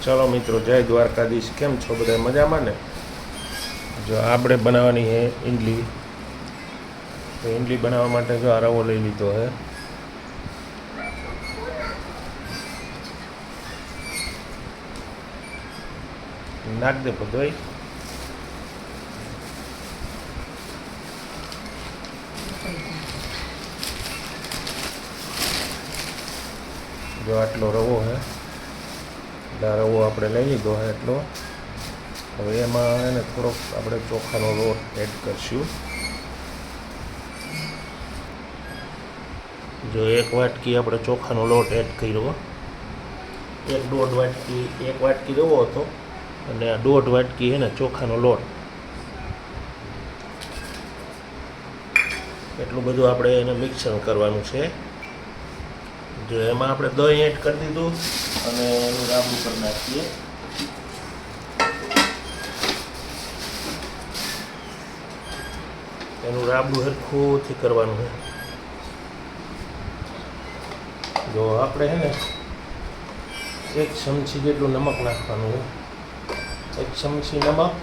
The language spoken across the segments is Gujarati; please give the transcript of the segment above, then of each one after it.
चलो मित्रों, जय द्वारकाधीश। केम छो बधा मजामां ने? जो આપણે બનાવવાની है इडली। तो इडली बनावा माटे जो आ रवो लई लीधो है। नाख दे पदोई। जो आटलो रवो है, रवो આપણે લઈ લીધો है એટલો। હવે એમાં એને થોડોક આપણે ચોખાનો લોટ એડ કરશું। जो एक वाटकी આપણે ચોખાનો લોટ એડ કર્યો, એક દોઢ વાટકી, એક વાટકી રવો હતો અને આ દોઢ વાટકી છે ને ચોખાનો લોટ, એટલું બધું આપણે એને મિક્સર કરવાનું છે। जो એમાં આપણે દહીં એડ કરી દીધું અને એનું રાબડું કરી નાખીએ। એનું રાબડું હરખુંથી કરવાનું છે। જો આપણે છે ને 1 ચમચી જેટલું નમક નાખવાનું છે। 1 ચમચી નમક,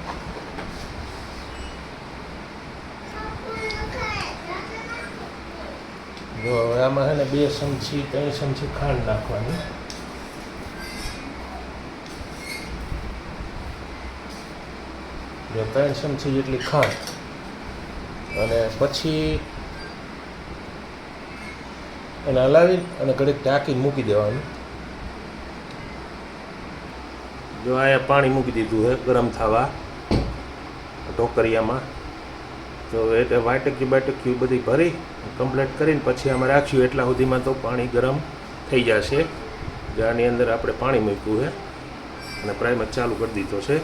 જો હવે આમાં છે ને 2 ચમચી 3 ચમચી ખાંડ નાખવાની। જો 3 ચમચી જેટલી ખાંડ અને પછી એને હલાવી અને ઘડીક ઢાંકીને મૂકી દેવાનું। જો અહીંયા પાણી મૂકી દીધું છે ગરમ થવા ઢોકરિયામાં। તો એટલે વાટકી બાટકી બધી ભરી કમ્પ્લીટ કરીને પછી આમાં રાખ્યું। એટલા સુધીમાં તો પાણી ગરમ થઈ જશે। જો આની અંદર આપણે પાણી મૂક્યું છે અને પ્રાઈમર ચાલુ કરી દીધો છે।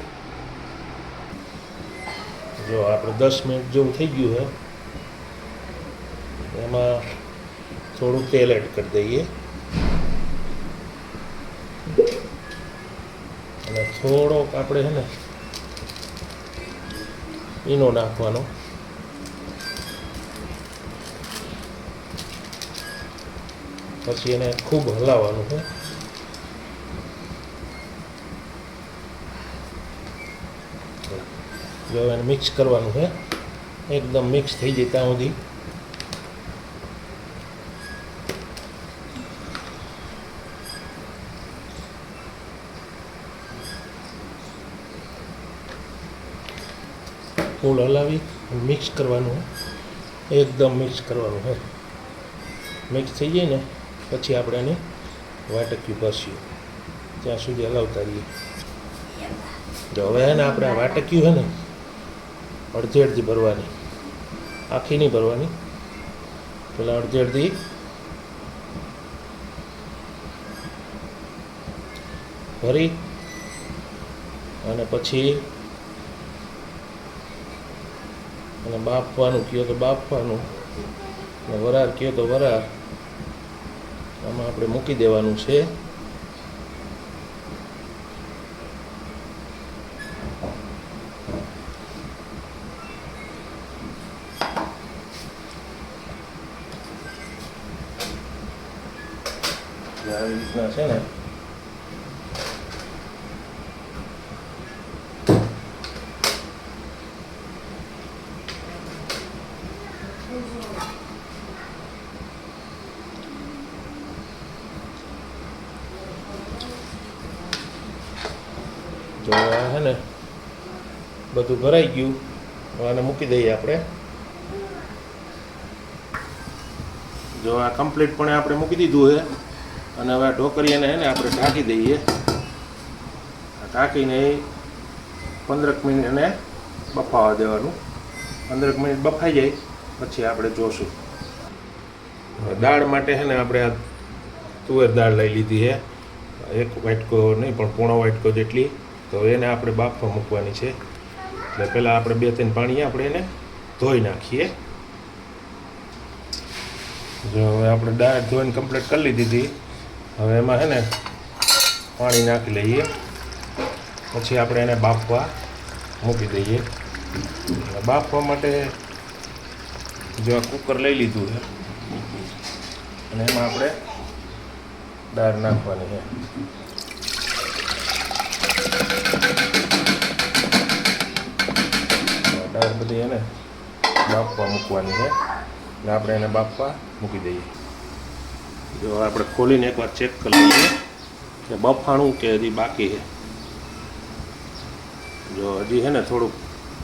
જો આપણે 10 મિનિટ જેવું થઈ ગયું છે। એમાં થોડું તેલ એડ કરી દઈએ અને થોડોક આપણે છે ને ઈનો નાખવાનો। પછી એને ખૂબ હલાવવાનું છે। જો એને મિક્સ કરવાનું છે, એકદમ મિક્સ થઈ જાય ત્યાં સુધી। ફૂલ હલાવી મિક્સ કરવાનું, એકદમ મિક્સ કરવાનું છે। મિક્સ થઈ જાય ને પછી આપણે એને વાટકી ભરશું, ત્યાં સુધી હલાવતા રહીએ। જો હવે છે ને આપણે આ વાટક્યું છે ને અડધી અડધી ભરવાની, આખી નહીં ભરવાની। પેલા અડધી અડધી ભરી અને પછી અને બાફવાનું કહો તો બાફવાનું, અને વરાળ કહો તો વરાળ આમાં આપણે મૂકી દેવાનું છે। આવી રીતના છે ને જો આ છે ને બધું ભરાઈ ગયું। હવે આને મૂકી દઈએ આપણે। જો આ કમ્પ્લીટપણે આપણે મૂકી દીધું છે અને હવે ઢોકરીયાને છે ને આપણે ઢાંકી દઈએ। ઢાંકીને 15 મિનિટ એને બફાવા દેવાનું। 15 મિનિટ બફાઈ જાય પછી આપણે જોશું। દાળ માટે છે ને આપણે આ તુવેર દાળ લઈ લીધી છે, 1 વાટકો નહીં પણ પોણો વાટકો જેટલી। તો એને આપણે બાફવા મૂકવાની છે। એટલે પહેલાં આપણે 2-3 પાણી આપણે એને ધોઈ નાખીએ। જો હવે આપણે દાળ ધોઈને કમ્પ્લીટ કરી લીધી હતી। હવે એમાં છે ને પાણી નાખી લઈએ, પછી આપણે એને બાફવા મૂકી દઈએ। બાફવા માટે જો આ કુકર લઈ લીધું છે અને એમાં આપણે દાળ નાખવાની છે। દાળ બધી એને બાફવા મૂકવાની છે એટલે આપણે એને બાફવા મૂકી દઈએ. જો આપણે ખોલીને એકવાર ચેક કરી લઈએ કે બફાણું કે હજી બાકી છે. જો હજી છે ને થોડુંક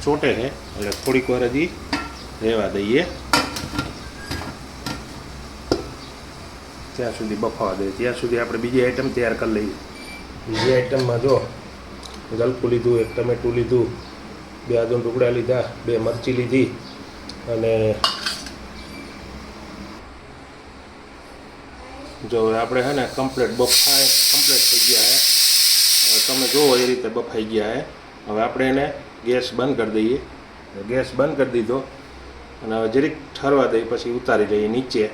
ચોટે છે એટલે થોડીક વાર હજી રહેવા દઈએ, ત્યાં સુધી બફાવા દઈએ. ત્યાં સુધી આપણે બીજી આઈટમ તૈયાર કરી લઈએ. બીજી આઈટમમાં જો ગલકું લીધું, એક ટમેટું લીધું, 2 આદુના ટુકડા લીધા, 2 મરચી લીધી અને જો આપણે છે ને કમ્પ્લીટ થઈ ગયા છે. હવે તમે જુઓ એ રીતે બફાઈ ગયા છે. હવે આપણે એને ગેસ બંધ કરી દઈએ. ગેસ બંધ કરી દીધો અને હવે જરીક ઠરવા દઈએ, પછી ઉતારી લઈએ નીચે,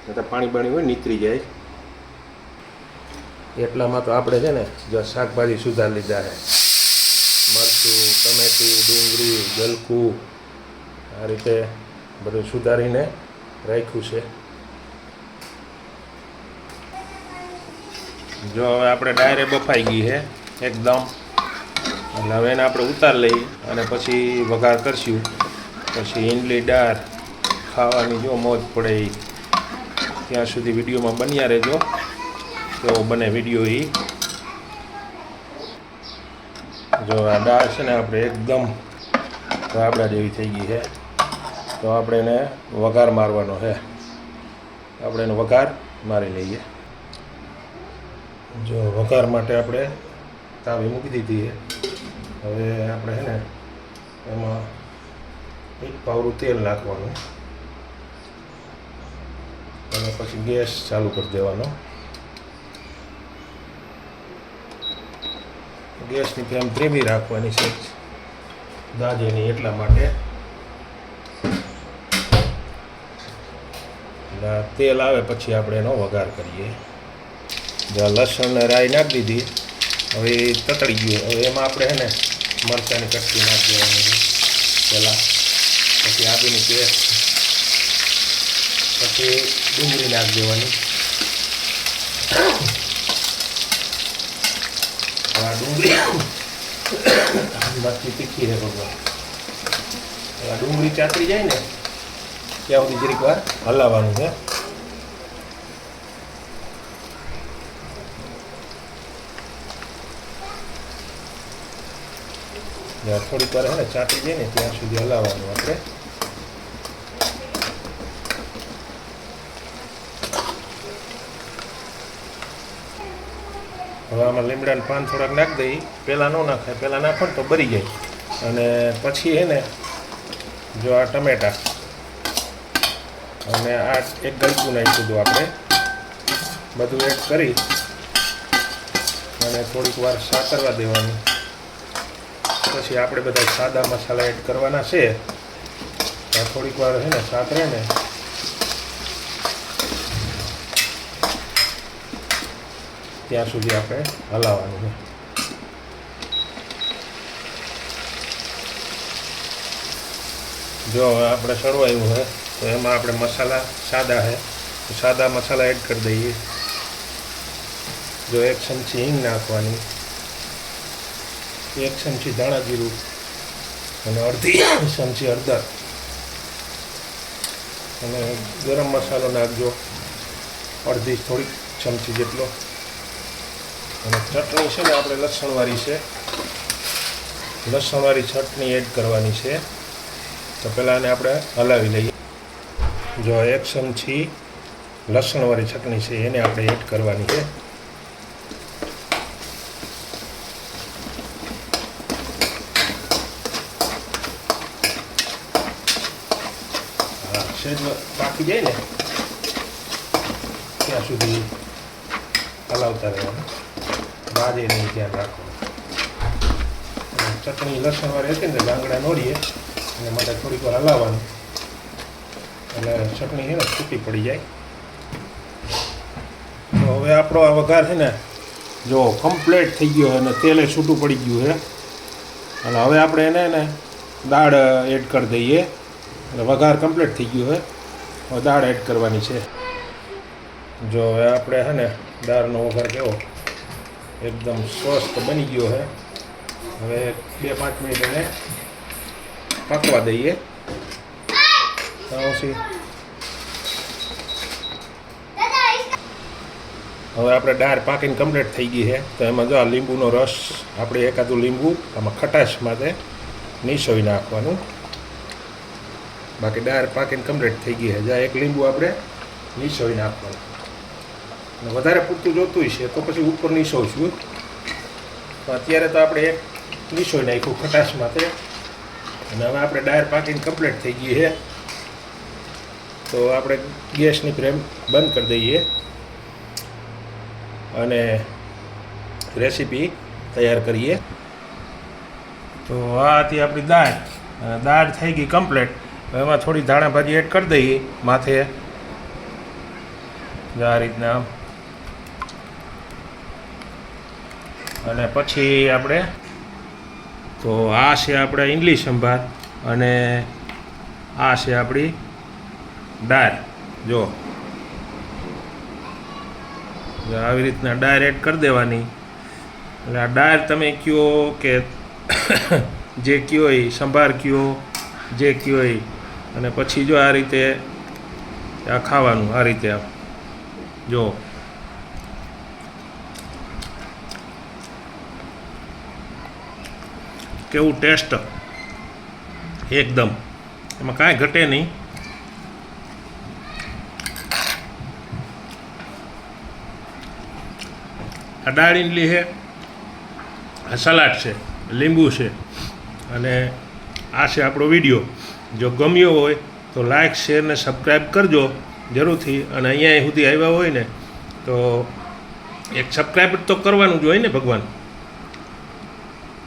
નહીં તો પાણી હોય નીતરી જાય. એટલામાં તો આપણે છે ને જો શાકભાજી સુધારી લીધા છે. મરચું, ટમેટું, ડુંગળી, ગલકું આ રીતે બધું સુધારીને રાખ્યું છે. જો હવે આપણે ડાયરેક્ટ બફાઈ ગઈ છે એકદમ, એટલે હવે એને આપણે ઉતારી લઈએ અને પછી વઘાર કરશું. પછી ઈંડલી દાળ ખાવાની જો મોજ પડે એ. ત્યાં સુધી વિડીયોમાં બન્યા રહેજો, કેવો બને વિડીયો એ. જો આ દાળ છે ને આપણે એકદમ રાબડા જેવી થઈ ગઈ છે, તો આપણે એને વઘાર મારવાનો છે. આપણે એનો વઘાર મારી લઈએ. જો વઘાર માટે આપણે તાવી મૂકી દીધી છે. હવે આપણે છે ને એમાં 1 પાવરું તેલ નાખવાનું અને પછી ગેસ ચાલુ કરી દેવાનો. ગેસની ફ્લેમ ધીમી રાખવાની છે, દાજે નહીં એટલા માટે. તેલ આવે પછી આપણે એનો વઘાર કરીએ. જ્યાં લસણ ને રાઈ નાખી દીધી, હવે એ તતડી ગયું. હવે એમાં આપણે છે ને મરચાંની કટકી નાખી દેવાની છે પહેલાં, પછી આદુની પેસ્ટ, પછી ડુંગળી નાખી દેવાની. આ ડુંગળી મરચી તીખી છે ભગવાન. આ ડુંગળી ચાતરી જાય ને ત્યાં સુધી જરીક વાર હલાવવાનું છે. જ્યાં થોડીક વાર ને ચાતરી જાય ને ત્યાં સુધી હલાવવાનું આપણે. હવે આમાં લીમડાના પાન થોડાક નાખી દઈએ. પહેલાં ન નાખાય, પહેલાં નાખો ને તો બળી જાય. અને પછી એને જો આ ટમેટાં અને આ એક ગલકું નાખી દીધું આપણે, બધું એડ કરી અને થોડીક વાર સાતરવા દેવાનું. પછી આપણે બધા સાદા મસાલા એડ કરવાના છે. થોડીક વાર છે ને સાતરે ને ત્યાં સુધી આપણે હલાવવાનું છે. જો આપણે સળવાયું છે તો એમાં આપણે મસાલા સાદા છે તો સાદા મસાલા એડ કરી દઈએ. જો 1 ચમચી હિંગ નાખવાની, 1 ચમચી ધાણા જીરું અને અડધી ચમચી હળદર અને ગરમ મસાલો નાખજો અડધી થોડીક ચમચી જેટલો. અને ચટણી છે ને આપણે લસણવાળી છે, લસણવાળી ચટણી એડ કરવાની છે. તો પહેલાં આને આપણે હલાવી લઈએ. જો 1 ચમચી લસણવાળી ચટણી છે એને આપણે એડ કરવાની છે. સેજ પાકી જાય ને ત્યાં સુધી હલાવતા રહેવાનું, બાજે નહીં ધ્યાન રાખવાનું. ચટણી લસણવાળી હતી ને ગાંગડા નોરીએ એના માટે થોડીક વાર હલાવવાનું એટલે ચટણી છે ને છૂટી પડી જાય. તો હવે આપણો આ વઘાર છે ને જો કમ્પ્લીટ થઈ ગયો અને તેલે છૂટું પડી ગયું છે. અને હવે આપણે એને દાળ એડ કરી દઈએ. એટલે વઘાર કમ્પ્લીટ થઈ ગયું છે. હવે દાળ એડ કરવાની છે. જો હવે આપણે છે ને દાળનો વઘાર કેવો એકદમ સ્વસ્થ બની ગયો છે. હવે 2-5 મિનિટ એને પાકવા દઈએ. પછી હવે આપણે દાળ પાકીને કમ્પ્લીટ થઈ ગઈ છે. તો એમાં જો આ લીંબુનો રસ આપણે એકાદું લીંબુ આમાં ખટાશ માટે નીસોઈ નાખવાનું. બાકી દાળ પાકીને કમ્પ્લીટ થઈ ગઈ છે. જ્યાં એક લીંબુ આપણે નીસોઈ નાખવાનું. અને વધારે પૂરતું જોતું છે તો પછી ઉપર નીસોઈશું. તો અત્યારે તો આપણે એક નીસોઈ નાખ્યું ખટાશ માટે. અને હવે આપણે દાળ પાકીને કમ્પ્લીટ થઈ ગઈ છે. તો આપણે ગેસની ફ્લેમ બંધ કરી દઈએ અને રેસીપી તૈયાર કરીએ. તો આ હતી આપણી દાળ. દાળ થઈ ગઈ કમ્પ્લીટ. એમાં થોડી ધાણા ભાજી એડ કરી દઈએ માથે આ રીતના. અને પછી આપણે તો આ છે આપણે ઈડલી સંભાર અને આ છે આપણી દાળ. જો આવી રીતના દાળ એડ કરી દેવાની. એટલે આ દાળ તમે કયો કે જે કયો એ સંભાર કયો જે કયો એ. અને પછી જો આ રીતે આ ખાવાનું. આ રીતે જો કેવું ટેસ્ટ એકદમ, એમાં કાંઈ ઘટે નહીં. આ દાળ ઈડલી છે, આ સલાડ છે, લીંબુ છે અને આ છે આપણો વિડીયો. જો ગમ્યો હોય તો લાઈક શેર ને સબસ્ક્રાઈબ કરજો જરૂરથી. અને અહીંયા સુધી આવ્યા હોય ને તો એક સબસ્ક્રાઈબ તો કરવાનું જ હોય ને ભગવાન.